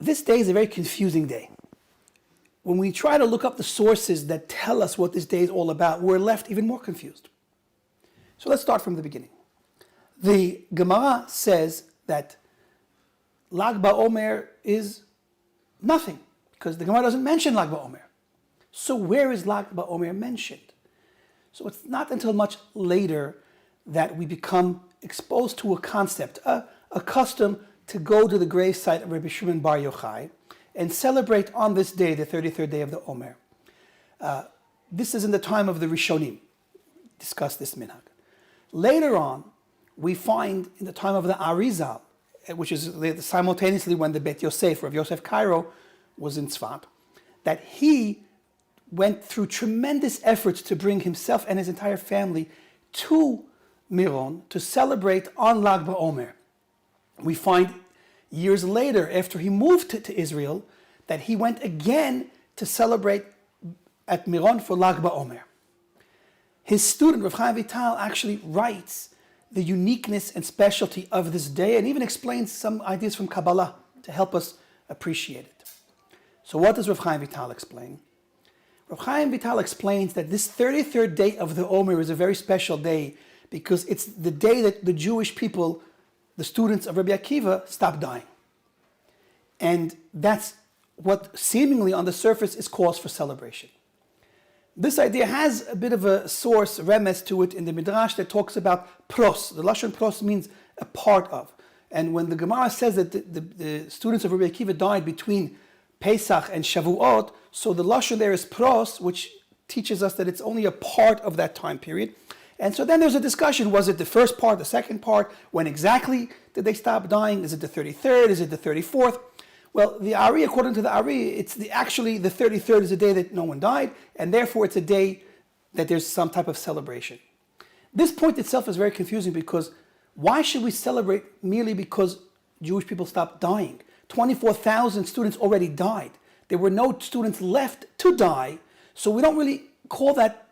This day is a very confusing day. When we try to look up the sources that tell us what this day is all about, we're left even more confused. So let's start from the beginning. The Gemara says that Lag BaOmer is nothing, because the Gemara doesn't mention Lag BaOmer. So where is Lag BaOmer mentioned? So it's not until much later that we become exposed to a concept, a custom to go to the gravesite of Rabbi Shimon Bar Yochai and celebrate on this day, the 33rd day of the Omer. This is in the time of the Rishonim. Discuss this minhag. Later on, we find in the time of the Arizal, which is simultaneously when the Bet Yosef, Rav Yosef Cairo, was in Tzfat, that he went through tremendous efforts to bring himself and his entire family to Miron to celebrate on Lag BaOmer. We find years later, after he moved to Israel, that he went again to celebrate at Miron for Lag BaOmer. His student, Rav Chaim Vital, actually writes the uniqueness and specialty of this day and even explains some ideas from Kabbalah to help us appreciate it. So what does Rav Chaim Vital explain? Rav Chaim Vital explains that this 33rd day of the Omer is a very special day because it's the day that the Jewish people, the students of Rabbi Akiva, stopped dying. And that's what seemingly on the surface is cause for celebration. This idea has a bit of a source, remes to it in the Midrash that talks about pros. The Lashon pros means a part of. And when the Gemara says that the students of Rabbi Akiva died between Pesach and Shavuot, so the Lashon there is pros, which teaches us that it's only a part of that time period. And so then there's a discussion, was it the first part, the second part? When exactly did they stop dying? Is it the 33rd? Is it the 34th? Well, the Ari, according to the Ari, it's actually the 33rd is a day that no one died, and therefore it's a day that there's some type of celebration. This point itself is very confusing because why should we celebrate merely because Jewish people stopped dying? 24,000 students already died. There were no students left to die, so we don't really call that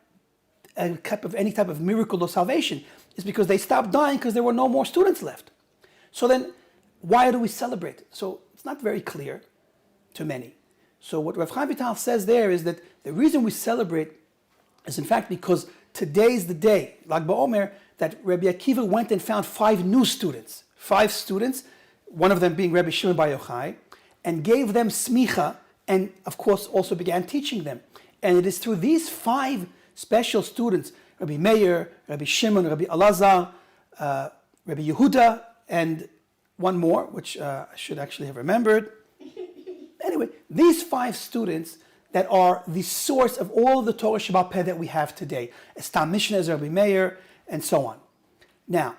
any type of miracle or salvation. It's because they stopped dying because there were no more students left. So then, why do we celebrate? So it's not very clear to many. So what Rav Chaim Vital says there is that the reason we celebrate is in fact because today's the day, Lag BaOmer, that Rabbi Akiva went and found 5 new students. 5 students, one of them being Rabbi Shimon Bar Yochai, and gave them Smicha, and of course also began teaching them. And it is through these 5 special students, Rabbi Meir, Rabbi Shimon, Rabbi Elazar, Rabbi Yehuda, and one more, which I should actually have remembered. Anyway, these 5 students that are the source of all of the Torah Shabbat Peh that we have today, Estam Mishnah as Rabbi Meir, and so on. Now,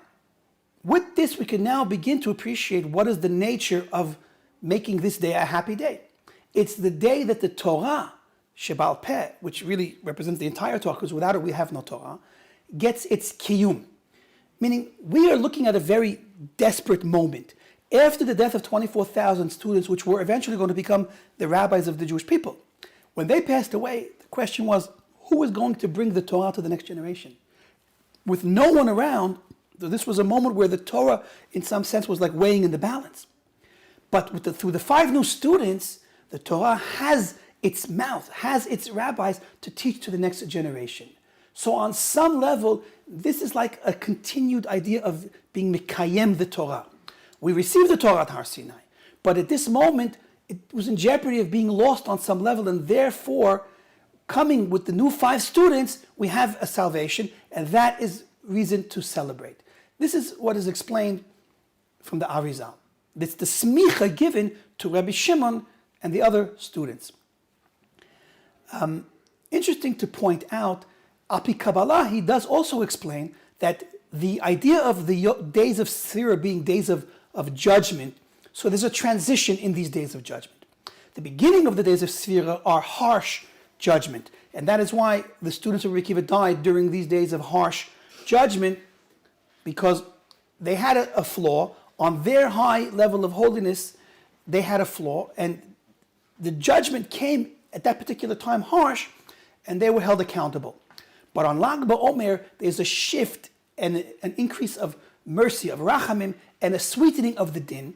with this, we can now begin to appreciate what is the nature of making this day a happy day. It's the day that the Torah Shabbat Peh, which really represents the entire Torah, because without it we have no Torah, gets its kiyum. Meaning, we are looking at a very desperate moment. After the death of 24,000 students, which were eventually going to become the rabbis of the Jewish people, when they passed away, the question was, who is going to bring the Torah to the next generation? With no one around, this was a moment where the Torah, in some sense, was like weighing in the balance. But through the 5 new students, the Torah has its mouth, has its rabbis to teach to the next generation. So on some level, this is like a continued idea of being Mekayem the Torah. We received the Torah at Har Sinai, but at this moment, it was in jeopardy of being lost on some level, and therefore, coming with the new 5 students, we have a salvation, and that is reason to celebrate. This is what is explained from the Arizal. It's the Smicha given to Rabbi Shimon and the other students. Interesting to point out, Api Kabbalah, he does also explain that the idea of the days of Sira being days of judgment, so there's a transition in these days of judgment. The beginning of the days of Sira are harsh judgment, and that is why the students of Rabbi Akiva died during these days of harsh judgment, because they had a flaw. On their high level of holiness, they had a flaw, and the judgment came at that particular time harsh, and they were held accountable. But on Lag BaOmer, there's a shift and an increase of mercy, of rachamim, and a sweetening of the din.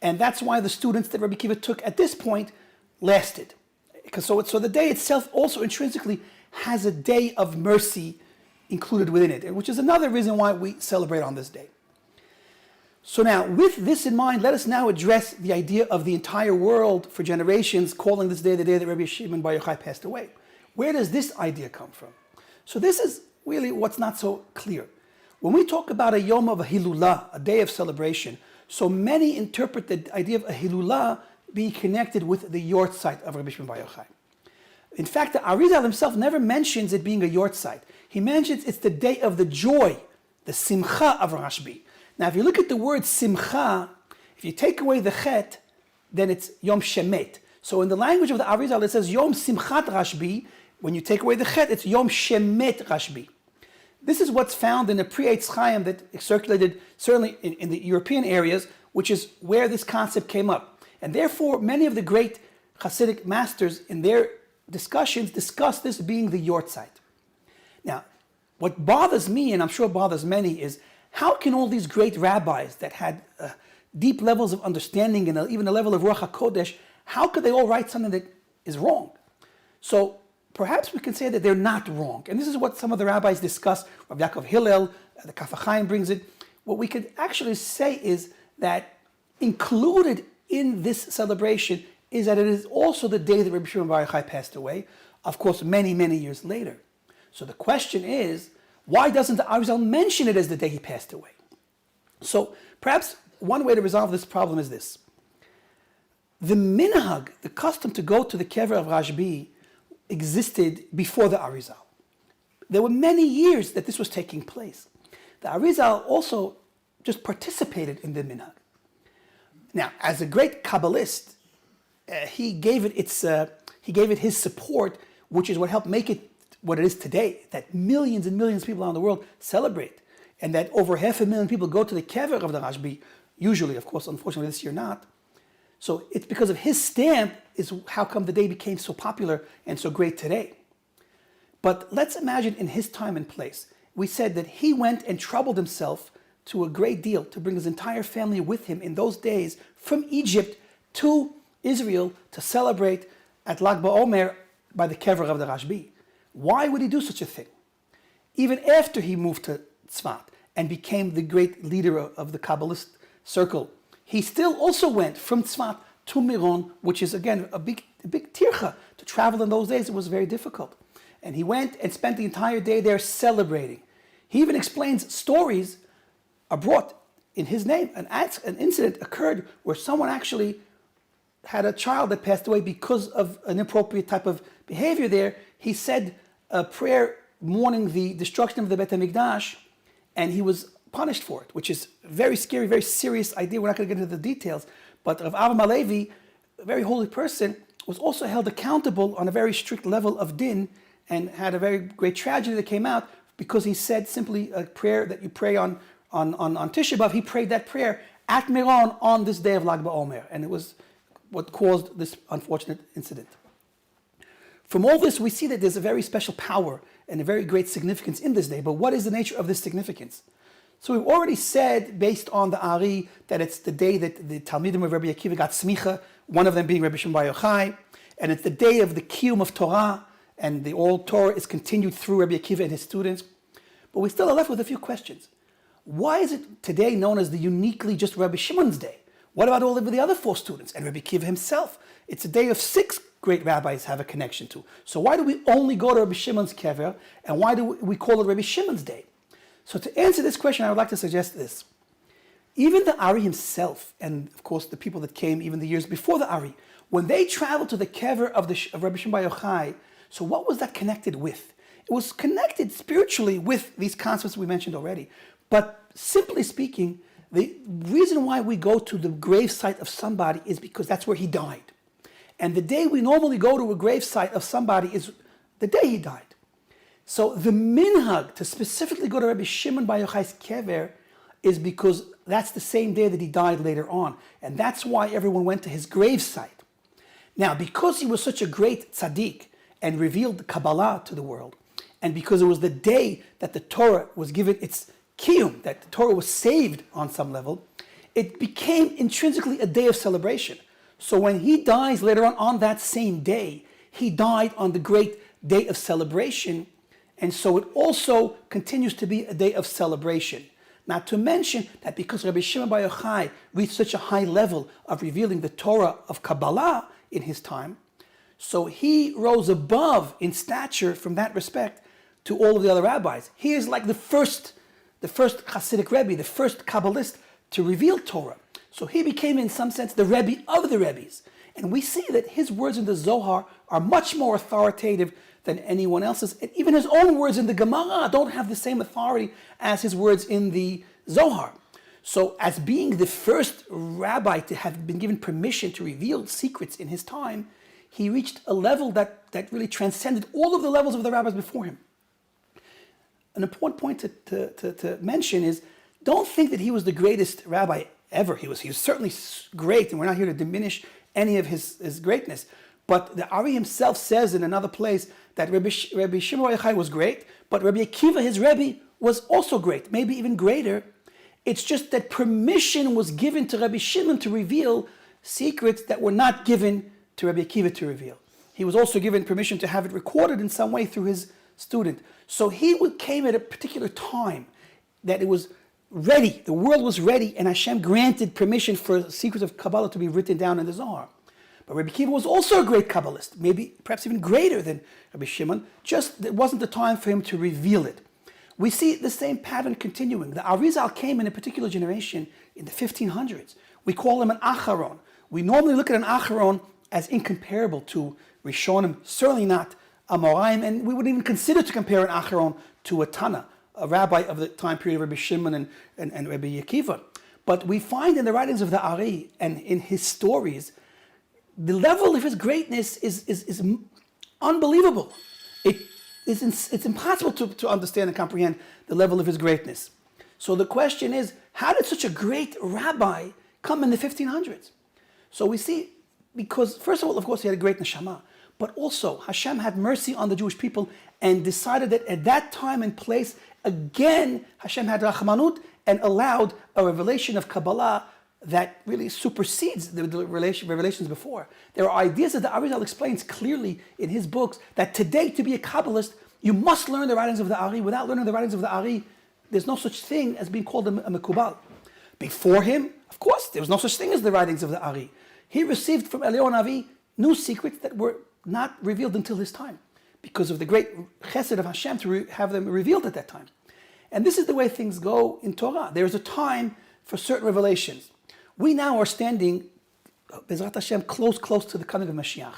And that's why the students that Rabbi Akiva took at this point lasted. So the day itself also intrinsically has a day of mercy included within it, which is another reason why we celebrate on this day. So now, with this in mind, let us now address the idea of the entire world for generations calling this day the day that Rabbi Shimon Bar Yochai passed away. Where does this idea come from? So this is really what's not so clear. When we talk about a Yom of a Hilulah, a day of celebration, so many interpret the idea of a Hilulah being connected with the Yahrzeit of Rabbi Shimon Bar Yochai. In fact, the Arizal himself never mentions it being a Yahrzeit. He mentions it's the day of the joy, the Simcha of Rashbi. Now, if you look at the word Simcha, if you take away the Chet, then it's Yom Shemet. So in the language of the Arizal, it says Yom Simchat Rashbi. When you take away the Chet, it's Yom Shemet Rashbi. This is what's found in the pre-Eitz Chaim that circulated certainly in the European areas, which is where this concept came up. And therefore, many of the great Hasidic masters in their discussions discuss this being the Yahrzeit. Now, what bothers me, and I'm sure bothers many, is how can all these great rabbis that had deep levels of understanding and even a level of Ruach HaKodesh, how could they all write something that is wrong? So perhaps we can say that they're not wrong. And this is what some of the rabbis discuss. Rabbi Yaakov Hillel, the Kaf HaChaim brings it. What we could actually say is that included in this celebration is that it is also the day that Rabbi Shimon Bar Yochai passed away, of course, many, many years later. So the question is, why doesn't the Arizal mention it as the day he passed away? So perhaps one way to resolve this problem is this. The minhag, the custom to go to the kever of Rashbi, existed before the Arizal. There were many years that this was taking place. The Arizal also just participated in the minhag. Now, as a great Kabbalist, he gave it his support, which is what helped make it what it is today, that millions and millions of people around the world celebrate, and that over 500,000 people go to the kever of the Rashbi, usually, of course, unfortunately this year not. So it's because of his stamp is how come the day became so popular and so great today. But let's imagine in his time and place, we said that he went and troubled himself to a great deal to bring his entire family with him in those days from Egypt to Israel to celebrate at Lag BaOmer by the kever of the Rashbi. Why would he do such a thing? Even after he moved to Tzfat and became the great leader of the Kabbalist circle, he still also went from Tzfat to Miron, which is again a big tircha. To travel in those days, it was very difficult. And he went and spent the entire day there celebrating. He even explains stories are brought in his name. An incident occurred where someone actually had a child that passed away because of an inappropriate type of behavior there. He said a prayer mourning the destruction of the Beit HaMikdash, and he was punished for it, which is a very scary, very serious idea. We're not going to get into the details. But Rav Avram Halevi, a very holy person, was also held accountable on a very strict level of din and had a very great tragedy that came out because he said simply a prayer that you pray on Tisha B'Av. He prayed that prayer at Miron on this day of Lag BaOmer, and it was what caused this unfortunate incident. From all this, we see that there's a very special power and a very great significance in this day. But what is the nature of this significance? So we've already said, based on the Ari, that it's the day that the Talmidim of Rabbi Akiva got Smicha, one of them being Rabbi Shimon Bar Yochai, and it's the day of the Kiyum of Torah, and the oral Torah is continued through Rabbi Akiva and his students. But we still are left with a few questions. Why is it today known as the uniquely just Rabbi Shimon's day? What about all of the other 4 students and Rabbi Akiva himself? It's a day of 6 great rabbis have a connection to. So why do we only go to Rabbi Shimon's kever, and why do we call it Rabbi Shimon's day? So to answer this question, I would like to suggest this. Even the Ari himself, and of course the people that came even the years before the Ari, when they traveled to the kever of Rabbi Shimon Bar Yochai, so what was that connected with? It was connected spiritually with these concepts we mentioned already. But simply speaking, the reason why we go to the gravesite of somebody is because that's where he died. And the day we normally go to a gravesite of somebody is the day he died. So the minhag to specifically go to Rabbi Shimon Bar Yochai's kever is because that's the same day that he died later on. And that's why everyone went to his gravesite. Now, because he was such a great tzaddik and revealed the Kabbalah to the world, and because it was the day that the Torah was given its kiyum, that the Torah was saved on some level, it became intrinsically a day of celebration. So when he dies later on that same day, he died on the great day of celebration. And so it also continues to be a day of celebration. Not to mention that because Rabbi Shimon Bar Yochai reached such a high level of revealing the Torah of Kabbalah in his time, so he rose above in stature from that respect to all of the other rabbis. He is like the first Hasidic rebbe, the first Kabbalist to reveal Torah. So he became in some sense the rebbe of the rebbes. And we see that his words in the Zohar are much more authoritative than anyone else's. And even his own words in the Gemara don't have the same authority as his words in the Zohar. So as being the first rabbi to have been given permission to reveal secrets in his time, he reached a level that really transcended all of the levels of the rabbis before him. An important point to mention is, don't think that he was the greatest rabbi ever. He was certainly great, and we're not here to diminish any of his greatness. But the Ari himself says in another place that Rabbi Shimon Bar Yochai was great, but Rabbi Akiva, his Rebbe, was also great, maybe even greater. It's just that permission was given to Rabbi Shimon to reveal secrets that were not given to Rabbi Akiva to reveal. He was also given permission to have it recorded in some way through his student. So he came at a particular time that it was ready, the world was ready, and Hashem granted permission for secrets of Kabbalah to be written down in the Zohar. But Rabbi Akiva was also a great Kabbalist, maybe perhaps even greater than Rabbi Shimon, just it wasn't the time for him to reveal it. We see the same pattern continuing. The Arizal came in a particular generation in the 1500s. We call him an Acharon. We normally look at an Acharon as incomparable to Rishonim, certainly not Amoraim, and we wouldn't even consider to compare an Acharon to a Tana, a rabbi of the time period of Rabbi Shimon and Rabbi Akiva. But we find in the writings of the Ari and in his stories, the level of his greatness is unbelievable. It's impossible to understand and comprehend the level of his greatness. So the question is, how did such a great rabbi come in the 1500s? So we see, because first of all, of course, he had a great neshama, but also Hashem had mercy on the Jewish people and decided that at that time and place, again, Hashem had rachmanut and allowed a revelation of Kabbalah that really supersedes the revelations before. There are ideas that the Arizal explains clearly in his books that today, to be a Kabbalist, you must learn the writings of the Ari. Without learning the writings of the Ari, there's no such thing as being called a Mekubal. Before him, of course, there was no such thing as the writings of the Ari. He received from Eliyahu Navi new secrets that were not revealed until his time, because of the great chesed of Hashem to have them revealed at that time. And this is the way things go in Torah. There is a time for certain revelations. We now are standing, Bezrat Hashem, close to the coming of Mashiach.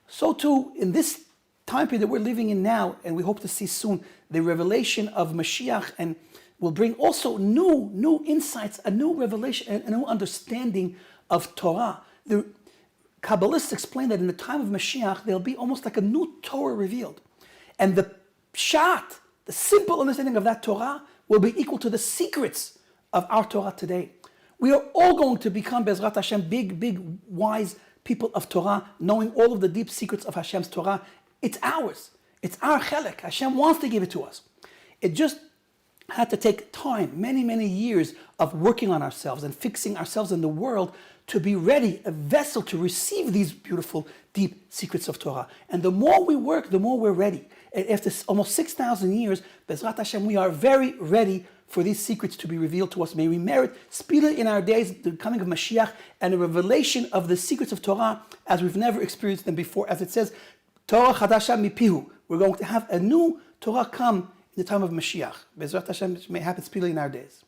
So too, in this time period that we're living in now, and we hope to see soon, the revelation of Mashiach, and will bring also new insights, a new revelation, a new understanding of Torah. The Kabbalists explain that in the time of Mashiach, there'll be almost like a new Torah revealed. And the pshat, the simple understanding of that Torah, will be equal to the secrets of our Torah today. We are all going to become, Bezrat Hashem, big, wise people of Torah, knowing all of the deep secrets of Hashem's Torah. It's ours. It's our chelek. Hashem wants to give it to us. It just had to take time, many years of working on ourselves and fixing ourselves in the world to be ready, a vessel to receive these beautiful, deep secrets of Torah. And the more we work, the more we're ready. And after almost 6,000 years, Bezrat Hashem, we are very ready for these secrets to be revealed to us. May we merit speedily in our days the coming of Mashiach and a revelation of the secrets of Torah as we've never experienced them before. As it says, Torah chadasha mipihu. We're going to have a new Torah come in the time of Mashiach. Bezrat Hashem, may happen speedily in our days.